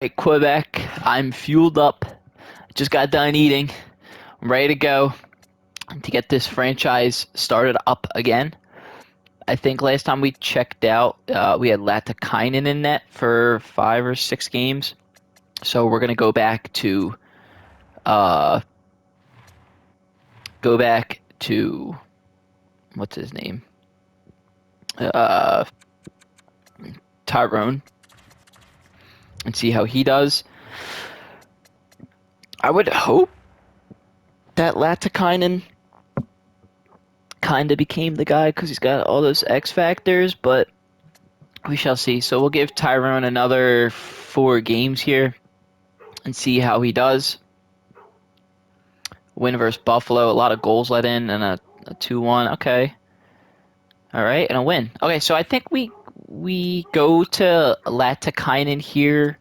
At Quebec, I'm fueled up. Just got done eating. I'm ready to go to get this franchise started up again. I think last time we checked out, we had Latakainen in net for 5 or 6 games. So we're gonna uh, go back to what's his name, uh, Tyrone, and see how he does. I would hope that Latakainen kind of became the guy because he's got all those X factors, but we shall see. So we'll give Tyrone another 4 games here and see how he does. Win versus Buffalo, a lot of goals let in, and a 2-1. Okay, all right, and a win. Okay, so I think we go to Latakainen here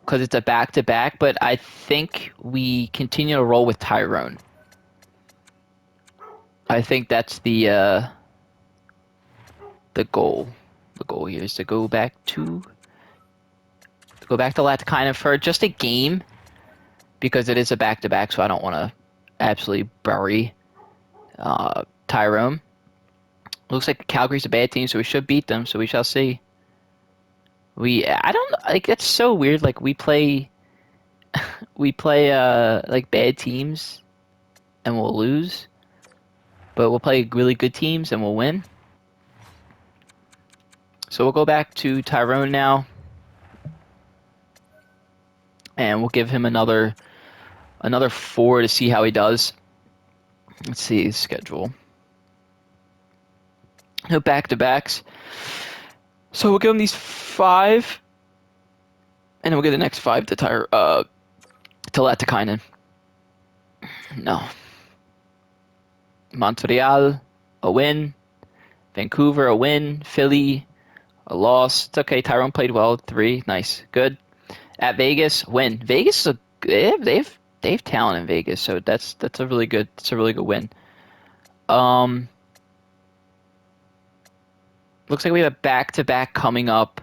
because it's a back-to-back, but I think we continue to roll with Tyrone. I think that's the goal. The goal here is to go back to Latakainen for just a game because it is a back-to-back, so I don't want to absolutely bury Tyrone. Looks like Calgary's a bad team, so we should beat them. So we shall see. I don't like. It's so weird. Like we play like bad teams and we'll lose, but we'll play really good teams and we'll win. So we'll go back to Tyrone now, and we'll give him another 4 to see how he does. Let's see his schedule. No back-to-backs. So we'll give him these 5, and then we'll give the next 5 to Latakainen. No. Montreal, a win. Vancouver, a win. Philly, a loss. It's okay. Tyrone played well. 3, nice, good. At Vegas, win. Vegas is they have talent in Vegas, so that's a really good win. Um, Looks like we have a back-to-back coming up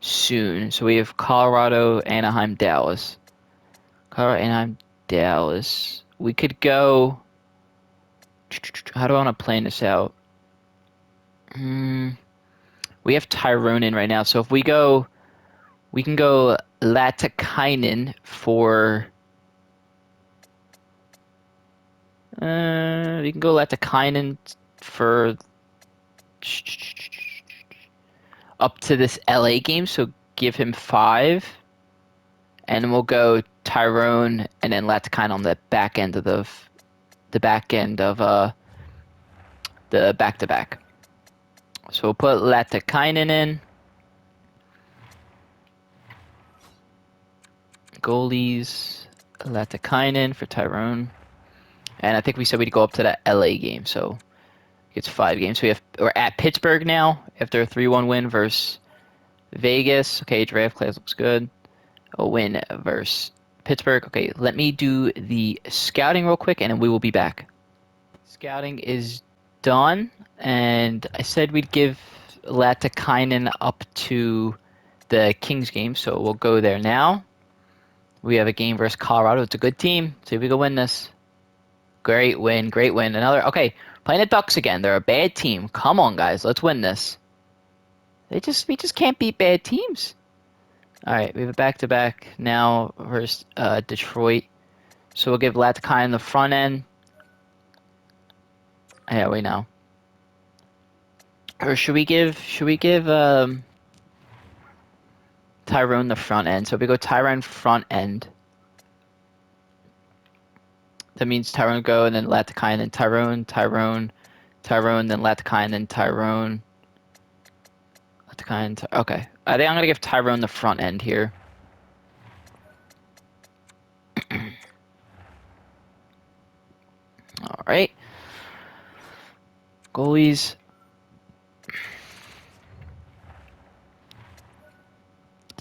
soon. So we have Colorado, Anaheim, Dallas. Colorado, Anaheim, Dallas. We could go. How do I want to plan this out? We have Tyrone in right now, so if we can go Latakainen for. We can go Latakainen for up to this LA game, so give him 5, and then we'll go Tyrone and then Latakainen on the back end of the back to back. So we'll put Latakainen in. Goalies, Latakainen for Tyrone. And I think we said we'd go up to that LA game, so it's 5 games. So we're at Pittsburgh now after a 3-1 win versus Vegas. Okay, draft class looks good. A win versus Pittsburgh. Okay, let me do the scouting real quick and then we will be back. Scouting is done, and I said we'd give Latakainen up to the Kings game, so we'll go there now. We have a game versus Colorado. It's a good team. See if we can win this. Great win, great win. Okay, playing the Ducks again. They're a bad team. Come on, guys, let's win this. We just can't beat bad teams. All right, we have a back-to-back now versus Detroit. So we'll give Latakainen the front end. Yeah, we know. Or should we give Tyrone the front end? So if we go Tyrone front end. That means Tyrone go and then Latakainen, then Tyrone, then Latakainen, then Tyrone. Latakainen, okay. I think I'm gonna give Tyrone the front end here. All right. Goalies.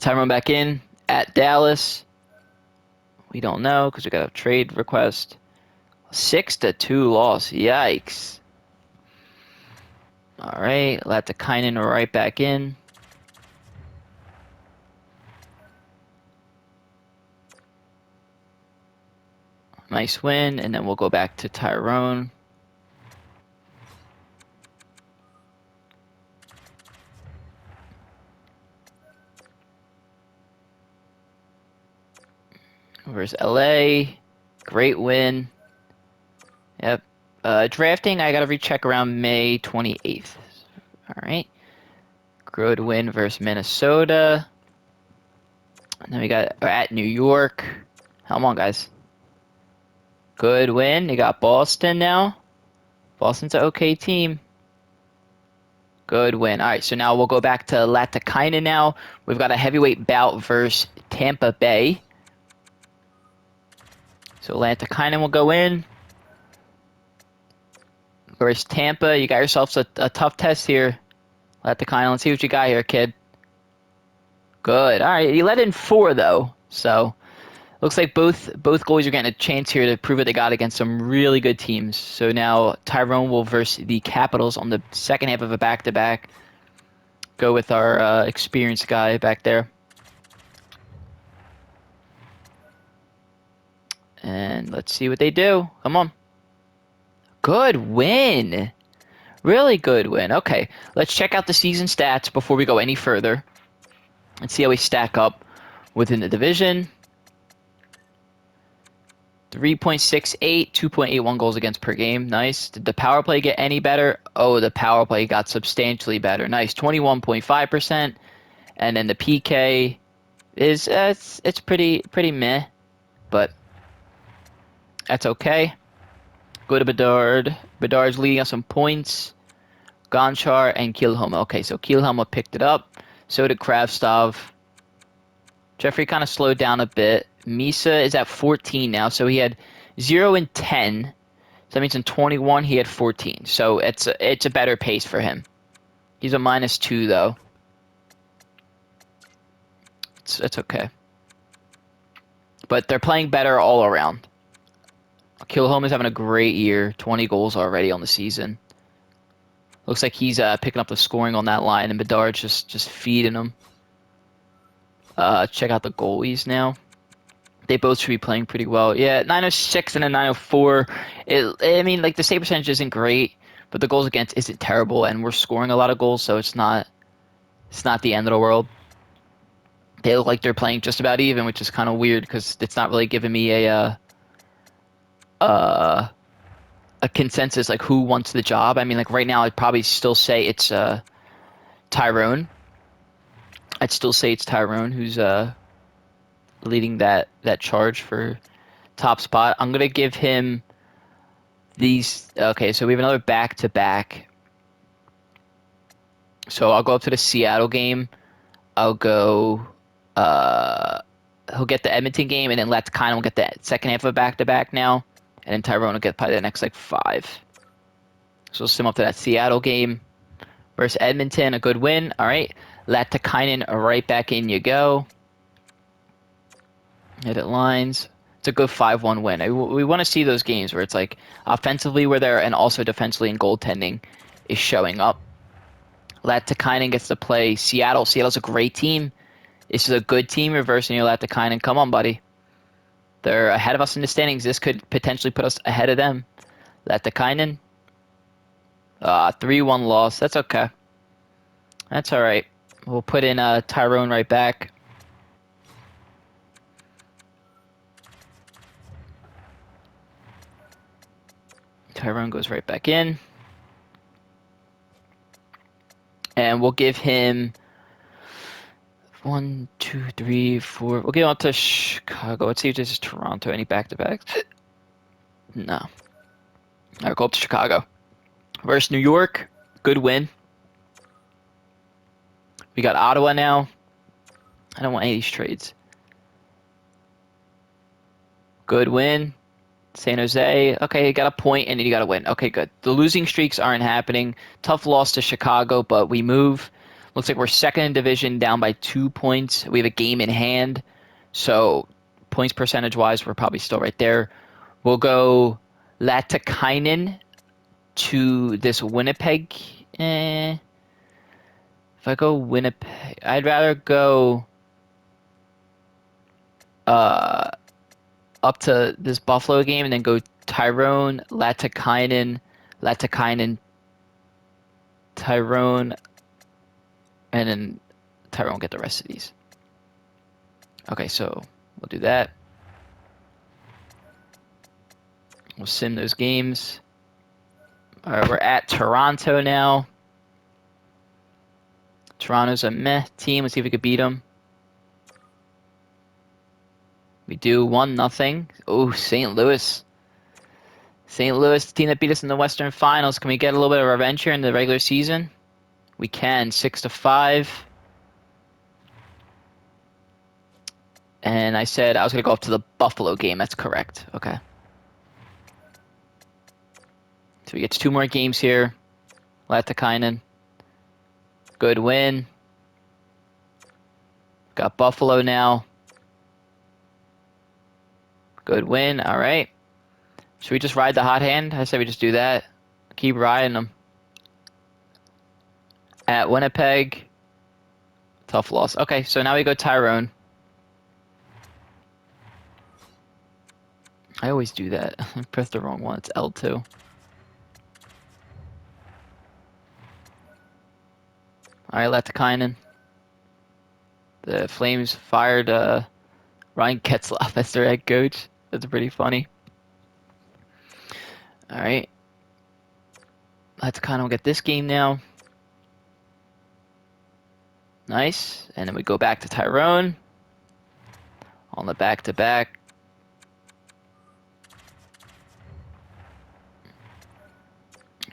Tyrone back in at Dallas. We don't know because we got a trade request. 6-2 loss. Yikes. All right, Latakainen right back in. Nice win, and then we'll go back to Tyrone. Versus LA. Great win. Yep. Drafting, I gotta recheck around May 28th. Alright. Good win versus Minnesota. And then we got at New York. Come on, guys. Good win. You got Boston now. Boston's an okay team. Good win. All right, so now we'll go back to Latakainen now. We've got a heavyweight bout versus Tampa Bay. So Latakainen will go in. Versus Tampa. You got yourself a tough test here. Latakainen, let's see what you got here, kid. Good. All right, you let in 4, though. So looks like both goalies are getting a chance here to prove what they got against some really good teams. So now Tyrone will versus the Capitals on the second half of a back-to-back. Go with our experienced guy back there. And let's see what they do. Come on. Good win. Really good win. Okay, let's check out the season stats before we go any further. Let's see how we stack up within the division. 3.68, 2.81 goals against per game. Nice. Did the power play get any better? Oh, the power play got substantially better. Nice. 21.5%. And then the PK is it's pretty meh, but that's okay. Go to Bedard. Bedard's leading us some points. Gonchar and Kielholm. Okay, so Kielholm picked it up. So did Kravstov. Jeffrey kind of slowed down a bit. Misa is at 14 now, so he had 0 and 10. So that means in 21 he had 14. So it's a better pace for him. He's a -2 though. It's okay. But they're playing better all around. Kielholm is having a great year. 20 goals already on the season. Looks like he's picking up the scoring on that line, and Bedard's just feeding him. Check out the goalies now. They both should be playing pretty well. Yeah, 906 and a 904. I mean, like the save percentage isn't great, but the goals against isn't terrible, and we're scoring a lot of goals, so it's not the end of the world. They look like they're playing just about even, which is kind of weird because it's not really giving me a consensus like who wants the job. I mean, like right now, I'd probably still say it's Tyrone. I'd still say it's Tyrone who's leading that charge for top spot. I'm gonna give him these. Okay, so we have another back-to-back. So I'll go up to the Seattle game. I'll go. He'll get the Edmonton game, and then Latakainen will get the second half of a back-to-back now, and then Tyrone will get probably the next like 5. So we'll sim up to that Seattle game versus Edmonton, a good win. All right, Latakainen right back in you go. Hit it lines. It's a good 5-1 win. We want to see those games where it's like offensively we're there and also defensively and goaltending is showing up. Latakainen gets to play Seattle. Seattle's a great team. This is a good team reversing your Latakainen. Come on, buddy. They're ahead of us in the standings. This could potentially put us ahead of them. Latakainen. 3-1 loss. That's okay. That's all right. We'll put in Tyrone right back. Tyrone goes right back in. And we'll give him 1, 2, 3, 4. We'll give him up to Chicago. Let's see if this is Toronto. Any back-to-backs? No. All right, go up to Chicago. Versus New York. Good win. We got Ottawa now. I don't want any of these trades. Good win. San Jose. Okay, you got a point, and then you got to win. Okay, good. The losing streaks aren't happening. Tough loss to Chicago, but we move. Looks like we're second in division, down by 2 points. We have a game in hand. So points percentage-wise, we're probably still right there. We'll go Latakainen to this Winnipeg. If I go Winnipeg, I'd rather go up to this Buffalo game and then go Tyrone, Latikainen, Tyrone, and then Tyrone get the rest of these. Okay, so we'll do that. We'll sim those games. All right, we're at Toronto now. Toronto's a meh team. Let's see if we could beat them. We do 1-0. Oh, St. Louis. St. Louis, the team that beat us in the Western Finals. Can we get a little bit of revenge here in the regular season? We can. 6-5. And I said I was going to go up to the Buffalo game. That's correct. Okay. So we get 2 more games here. Latikainen. Good win. Got Buffalo now. Good win. All right. Should we just ride the hot hand? I say we just do that. Keep riding them. At Winnipeg. Tough loss. Okay, so now we go Tyrone. I always do that. I pressed the wrong one. It's L2. All right, Latikainen. The Flames fired Ryan Getzlaf as their head coach. That's pretty funny. All right. Latikainen will get this game now. Nice. And then we go back to Tyrone. On the back-to-back.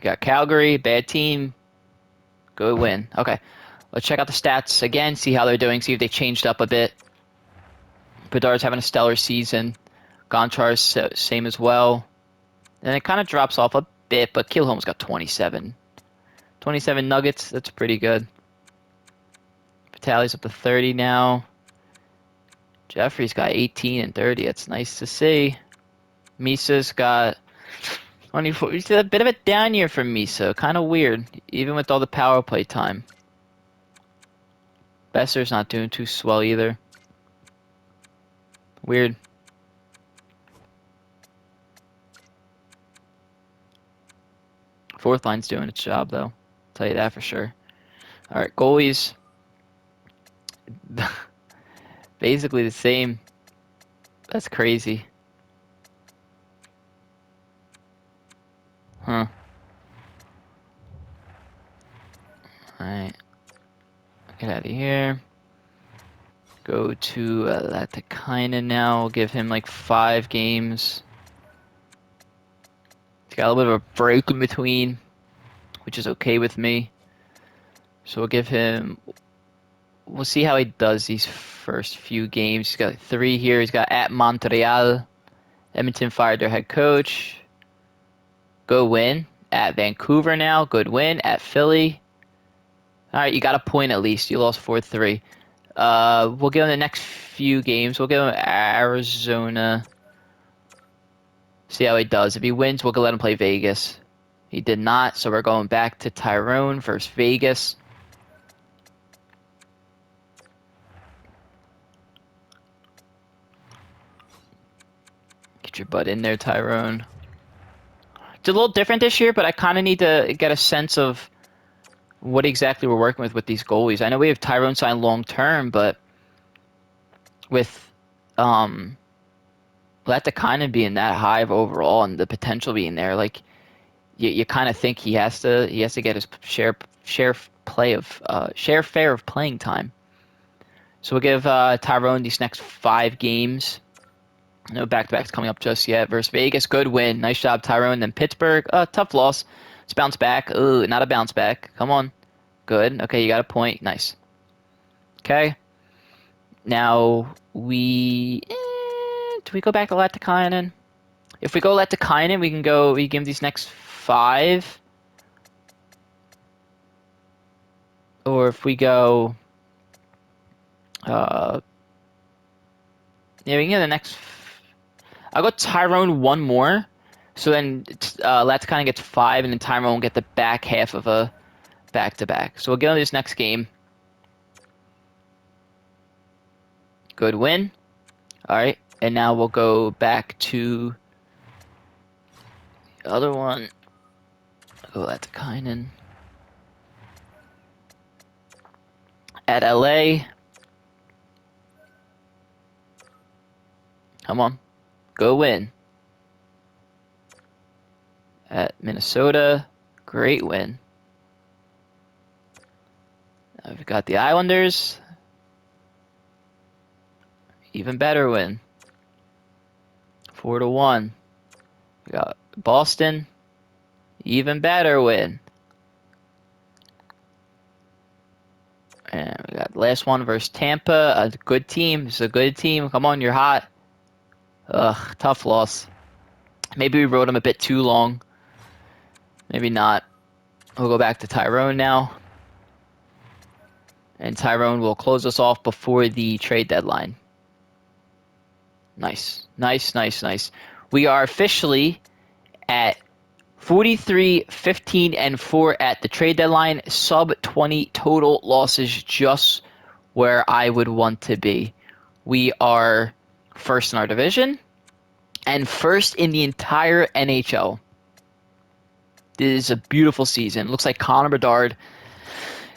Got Calgary, bad team. Good win. Okay. Let's check out the stats again, see how they're doing, see if they changed up a bit. Bedard's having a stellar season. Gonchar's same as well. And it kind of drops off a bit, but Kielholm's got 27. 27 Nuggets, that's pretty good. Vitali's up to 30 now. Jeffrey's got 18 and 30. That's nice to see. Misa's got 24. It's a bit of a down year for Misa. Kind of weird, even with all the power play time. Besser's not doing too swell either. Weird. Fourth line's doing its job, though. I'll tell you that for sure. All right, goalies. Basically the same. That's crazy. Huh. Alright. Get out of here. Go to Latikainen now. We'll give him like 5 games. He's got a little bit of a break in between, which is okay with me. So we'll give him... We'll see how he does these first few games. He's got 3 here. He's got at Montreal. Edmonton fired their head coach. Go win. At Vancouver now. Good win. At Philly. Alright, you got a point at least. You lost 4-3. We'll give him the next few games. We'll give him Arizona. See how he does. If he wins, we'll let him play Vegas. He did not, so we're going back to Tyrone versus Vegas. Get your butt in there, Tyrone. It's a little different this year, but I kind of need to get a sense of what exactly we're working with these goalies. I know we have Tyrone signed long term, but with Latikainen being that high of overall and the potential being there, like you kind of think he has to get his share fair of playing time. So we'll give Tyrone these next 5 games. No back-to-backs coming up just yet. Versus Vegas, good win. Nice job, Tyrone. Then Pittsburgh, tough loss. Let's bounce back. Ooh, not a bounce back. Come on. Good. Okay, you got a point. Nice. Okay. Now, do we go back to Latikainen? If we go Latikainen, we give him these next 5. Or if we go... yeah, we can get the next... I'll go Tyrone 1 more. So then Latikainen gets 5, and then Tyrone will get the back half of a back-to-back. So we'll get on this next game. Good win. All right. And now we'll go back to the other one. Go at Kynan. At LA. Come on. Go win. At Minnesota. Great win. We've got the Islanders. Even better win. 4-1. We got Boston. Even better win. And we got the last one versus Tampa. A good team. It's a good team. Come on, you're hot. Ugh, tough loss. Maybe we rode them a bit too long. Maybe not. We'll go back to Tyrone now. And Tyrone will close us off before the trade deadline. Nice. Nice, nice, nice. We are officially at 43, 15, and 4 at the trade deadline. Sub 20 total losses, just where I would want to be. We are first in our division and first in the entire NHL. This is a beautiful season. Looks like Connor Bedard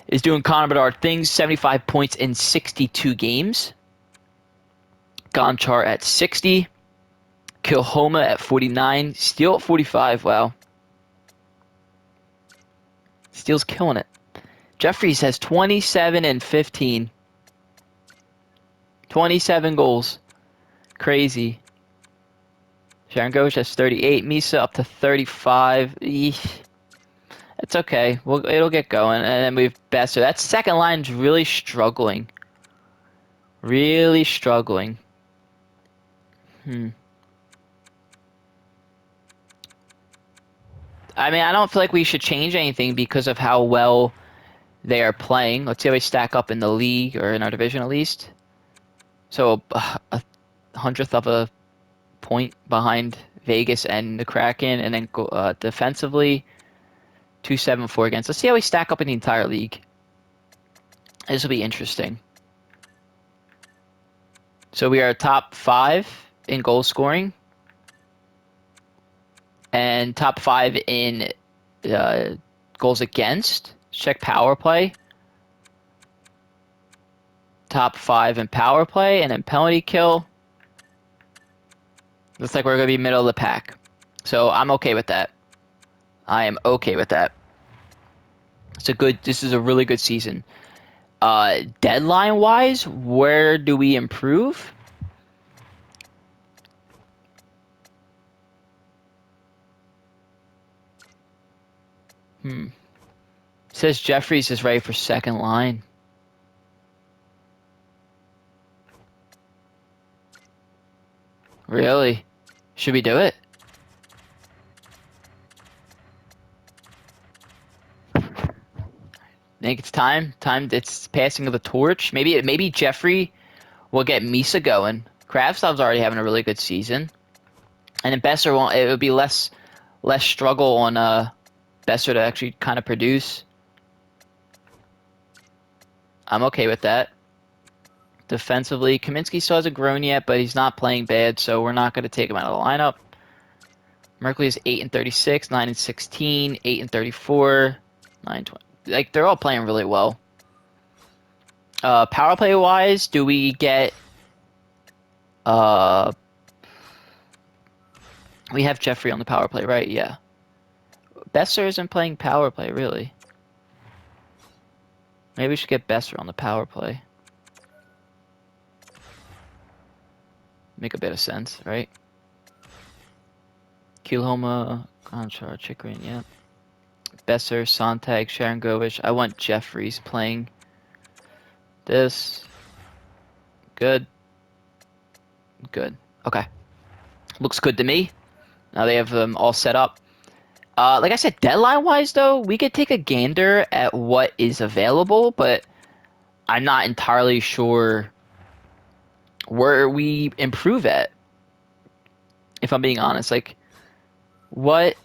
is doing Connor Bedard things. 75 points in 62 games. Gonchar at 60. Kilhoma at 49. Steele at 45. Wow. Steele's killing it. Jeffries has 27 and 15. 27 goals. Crazy. Sharon Gosh has 38. Misa up to 35. Eesh. It's okay. It'll get going. And then we've Besser. That second line's really struggling. Really struggling. I mean, I don't feel like we should change anything because of how well they are playing. Let's see how they stack up in the league or in our division at least. So a hundredth of a point behind Vegas and the Kraken, and then defensively 274 against. Let's see how we stack up in the entire league. This will be interesting. So we are top 5 in goal scoring and top 5 in goals against. Check power play. Top 5 in power play, and then penalty kill. Looks like we're going to be middle of the pack. So I'm okay with that. I am okay with that. This is a really good season. Deadline wise, where do we improve? Says Jeffries is ready for second line. Really? Should we do it? Think it's time? It's passing of the torch. Maybe Jeffrey will get Misa going. Kravtsov's already having a really good season. And then Besser won't. It would be less struggle on Besser to actually kind of produce. I'm okay with that. Defensively, Kaminsky still hasn't grown yet, but he's not playing bad, so we're not going to take him out of the lineup. Merkley is 8 and 36, 9 and 16, 8 and 34, 9 20. Like, they're all playing really well. Power play wise, do we get we have Jeffrey on the power play, right? Yeah. Besser isn't playing power play, really. Maybe we should get Besser on the power play. Make a bit of sense, right? Kilhoma, Gonchar, Chikrin, yeah. Besser, Sontag, Sharangovich. I want Jeffries playing this. Good. Good. Okay. Looks good to me. Now they have them all set up. Like I said, deadline-wise, though, we could take a gander at what is available, but I'm not entirely sure where we improve at. If I'm being honest, like, what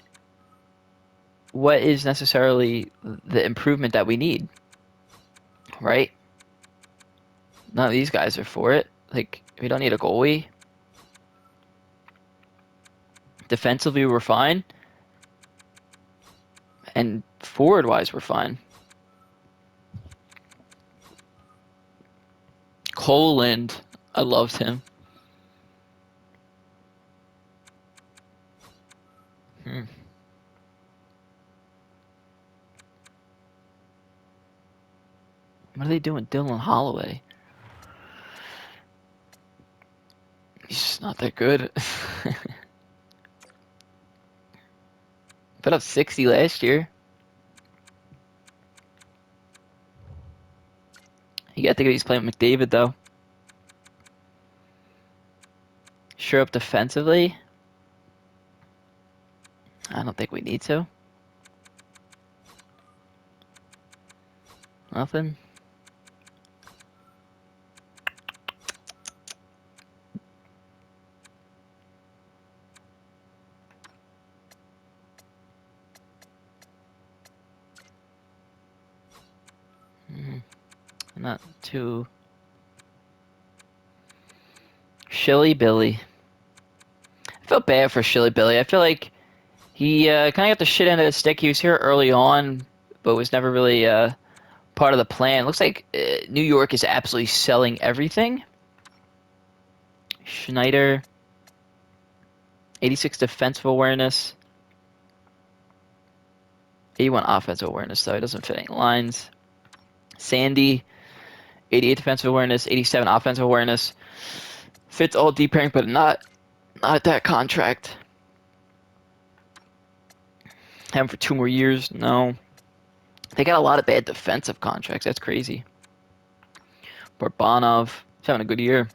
is necessarily the improvement that we need, right? None of these guys are for it. Like, we don't need a goalie. Defensively, we're fine. And forward-wise, we're fine. Coland, I loved him. Hmm. What are they doing? Dylan Holloway. He's just not that good. Put up 60 last year. You got to think he's playing with McDavid, though. Sure up defensively. I don't think we need to. Nothing. Not too. Shilly Billy. I felt bad for Shilly Billy. I feel like he kind of got the shit end of the stick. He was here early on, but was never really part of the plan. Looks like New York is absolutely selling everything. Schneider, 86 defensive awareness. 81 offensive awareness, though. He doesn't fit any lines. Sandy, 88 defensive awareness, 87 offensive awareness. Fits all deep pairing, but not that contract. Have him for 2 more years? No. They got a lot of bad defensive contracts. That's crazy. Barbanov, he's having a good year.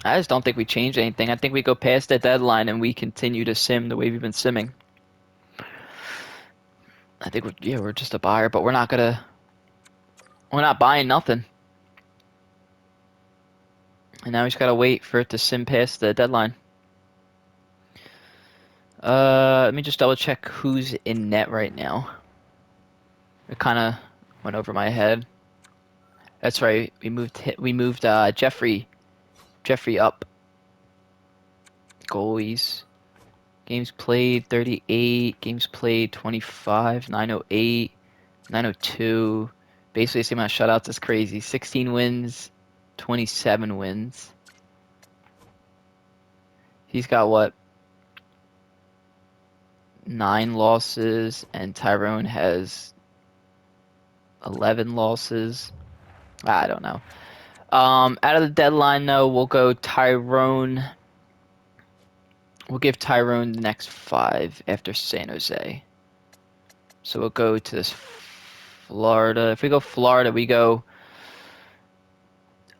I just don't think we change anything. I think we go past that deadline and we continue to sim the way we've been simming. I think we're just a buyer, but we're not buying nothing. And now we just gotta wait for it to sim past the deadline. Let me just double check who's in net right now. It kind of went over my head. That's right. We moved Jeffrey up. Goalies. Games played 38. Games played 25. 908. 902. Basically the same amount of shutouts. That's crazy. 16 wins. 27 wins. He's got what? 9 losses, and Tyrone has 11 losses. I don't know. Out of the deadline, though, we'll go Tyrone. We'll give Tyrone the next 5 after San Jose. So we'll go to this Florida. If we go Florida, we go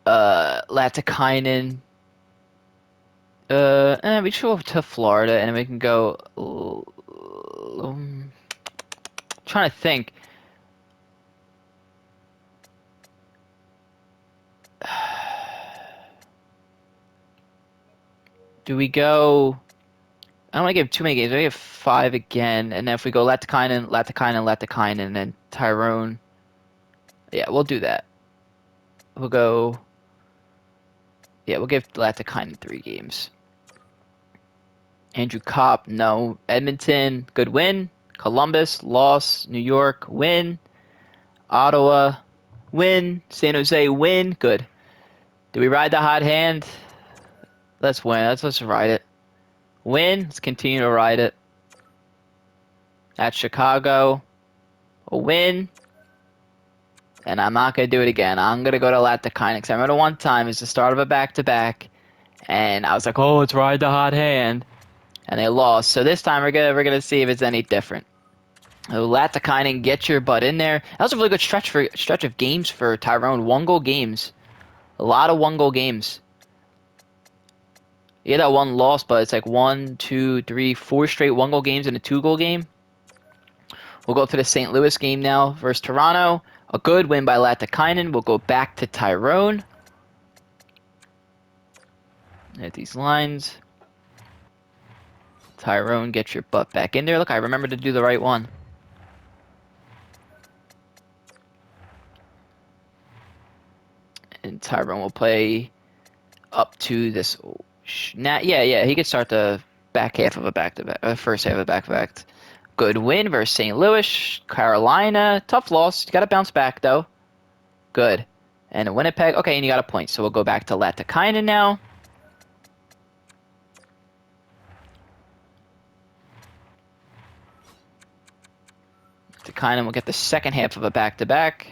Latikainen. We should go to Florida, and we can go. Trying to think. Do we go? I don't want to give too many games. I give 5 again, and then if we go Latikainen, and then Tyrone. Yeah, we'll do that. We'll go. Yeah, we'll give Latikainen 3 games. Andrew Kopp, no. Edmonton, good win. Columbus, loss. New York, win. Ottawa, win. San Jose, win. Good. Do we ride the hot hand? Let's win. Let's ride it. Win. Let's continue to ride it. At Chicago, a win. And I'm not going to do it again. I'm going to go to Latikainen. Because I remember one time, it's the start of a back-to-back. And I was like, oh, let's ride the hot hand. And they lost. So this time, we're gonna see if it's any different. Latikainen, get your butt in there. That was a really good stretch of games for Tyrone. 1-goal games. A lot of 1-goal games. Yeah, that one loss, but it's like 1, 2, 3, 4 straight 1-goal games and a 2-goal game. We'll go to the St. Louis game now versus Toronto. A good win by Latikainen. We'll go back to Tyrone. At these lines. Tyrone, get your butt back in there. Look, I remember to do the right one. And Tyrone will play up to this. Oh, Yeah, he could start the back half of a back-to-back, first half of a back-to-back. Good win versus St. Louis, Carolina. Tough loss. You got to bounce back though. Good. And Winnipeg. Okay, and you got a point. So we'll go back to Latikainen now. Latikainen will get the second half of a back-to-back.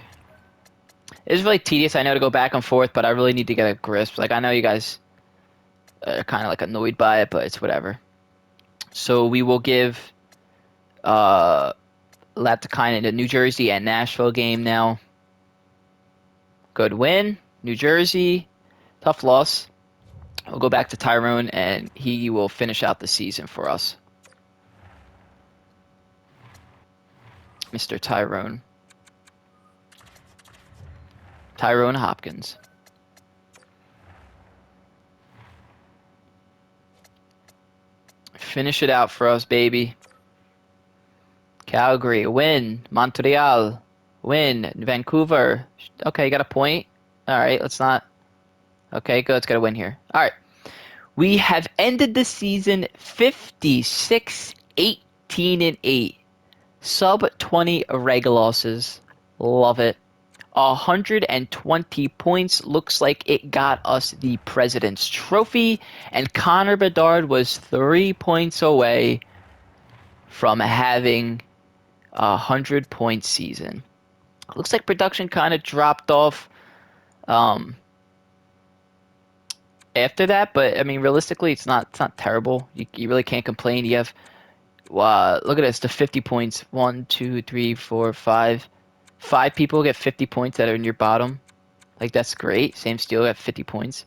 It's really tedious, I know, to go back and forth, but I really need to get a grasp. Like, I know you guys are kind of like annoyed by it, but it's whatever. So we will give uh, Latikainen the New Jersey and Nashville game now. Good win. New Jersey. Tough loss. We'll go back to Tyrone, and he will finish out the season for us. Mr. Tyrone. Tyrone Hopkins. Finish it out for us, baby. Calgary, win. Montreal, win. Vancouver. Okay, you got a point. All right, let's not. Okay, good. Let's get a win here. All right. We have ended the season 56, 18, and 8. Sub 20 reg losses. Love it. 120 points. Looks like it got us the President's Trophy. And Connor Bedard was 3 points away from having a 100-point season. Looks like production kind of dropped off after that, but I mean, realistically, it's not terrible. You really can't complain. You have look at this, the 50 points. 1, 2, 3, 4, 5. 5 people get 50 points that are in your bottom. Like, that's great. Same Steel got 50 points.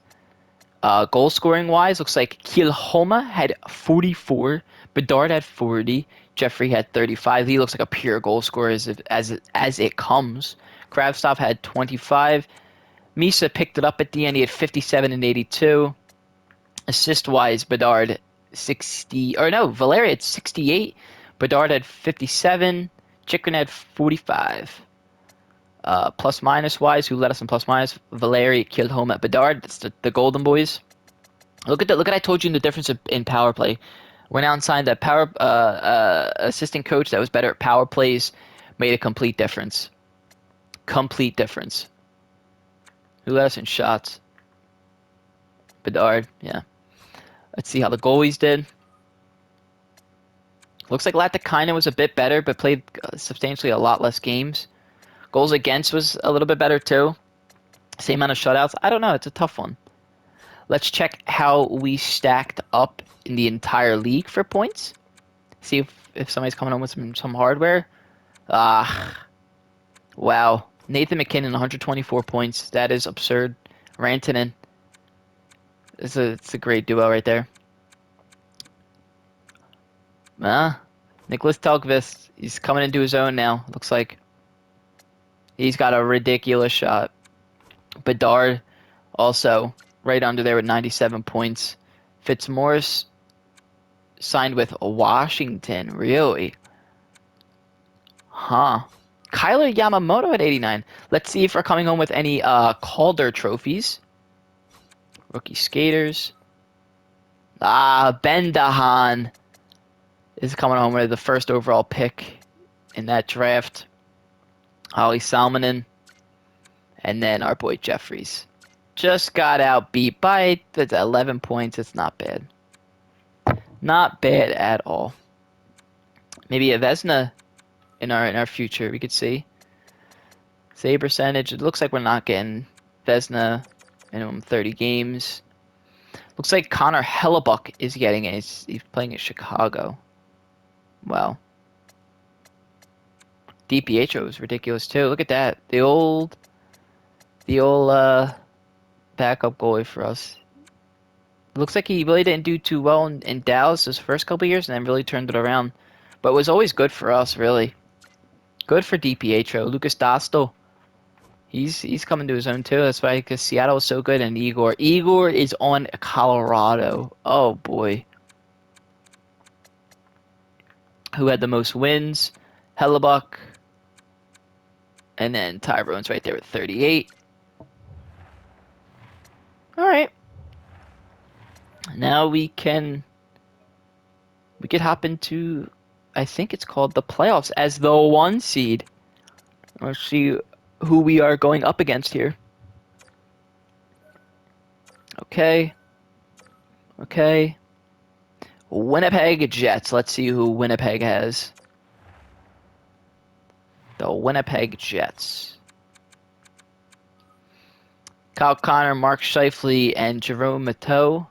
Goal scoring wise, looks like Kielhoma had 44, Bedard had 40, Jeffrey had 35. He looks like a pure goal scorer as it comes. Kravtsov had 25. Misa picked it up at the end. He had 57 and 82. Assist wise, Bedard 60, or no, Valeri had 68. Bedard had 57. Chikrin had 45. Plus minus wise, who led us in plus minus? Valeri killed home at Bedard. That's the Golden Boys. Look at I told you the difference in power play. Went out and signed a power assistant coach that was better at power plays. Made a complete difference. Complete difference. Who led us in shots? Bedard. Yeah. Let's see how the goalies did. Looks like Latikainen was a bit better, but played substantially a lot less games. Goals against was a little bit better too. Same amount of shutouts. I don't know. It's a tough one. Let's check how we stacked up in the entire league for points. See if somebody's coming home with some hardware. Wow. Nathan McKinnon, 124 points. That is absurd. Rantanen. It's a great duo right there. Nicholas Telkvist. He's coming into his own now. Looks like he's got a ridiculous shot. Bedard also right under there with 97 points. Fitzmaurice signed with Washington. Really? Huh. Kyler Yamamoto at 89. Let's see if we're coming home with any Calder trophies. Rookie skaters. Ben Dahan is coming home with the first overall pick in that draft. Ollie Salmonen. And then our boy Jeffries. Just got out beat by 11 points. It's not bad. Not bad at all. Maybe a Vesna in our future we could see. Save percentage. It looks like we're not getting Vesna minimum 30 games. Looks like Connor Hellebuck is getting it. He's playing at Chicago. Wow. DiPietro is ridiculous too. Look at that. The old backup goalie for us. Looks like he really didn't do too well in Dallas his first couple of years and then really turned it around. But it was always good for us, really. Good for DiPietro. Lucas Dostal. He's coming to his own too. That's why, because Seattle is so good. And Igor. Igor is on Colorado. Oh boy. Who had the most wins? Hellebuck. And then Tyrone's right there with 38. All right. Now we could hop into, I think it's called the playoffs as the 1 seed. Let's see who we are going up against here. Okay. Okay. Winnipeg Jets. Let's see who Winnipeg has. The Winnipeg Jets. Kyle Connor, Mark Scheifele, and Jerome Mateau.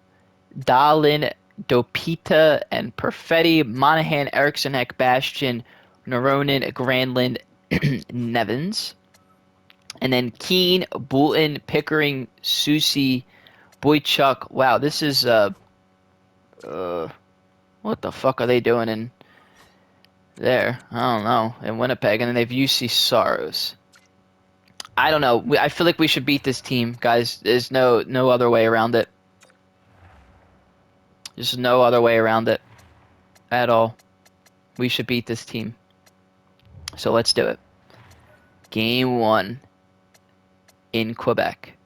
Dahlin, Dopita, and Perfetti. Monahan, Eriksson, Bastian, Noronin, Granlund, Nevins. And then Keane, Boulton, Pickering, Susie, Boychuk. Wow, this is uh what the fuck are they doing in there? I don't know. In Winnipeg, and then they've UC Soros. I don't know. I feel like we should beat this team, guys. There's no other way around it. There's no other way around it at all. We should beat this team. So let's do it. Game 1 in Quebec.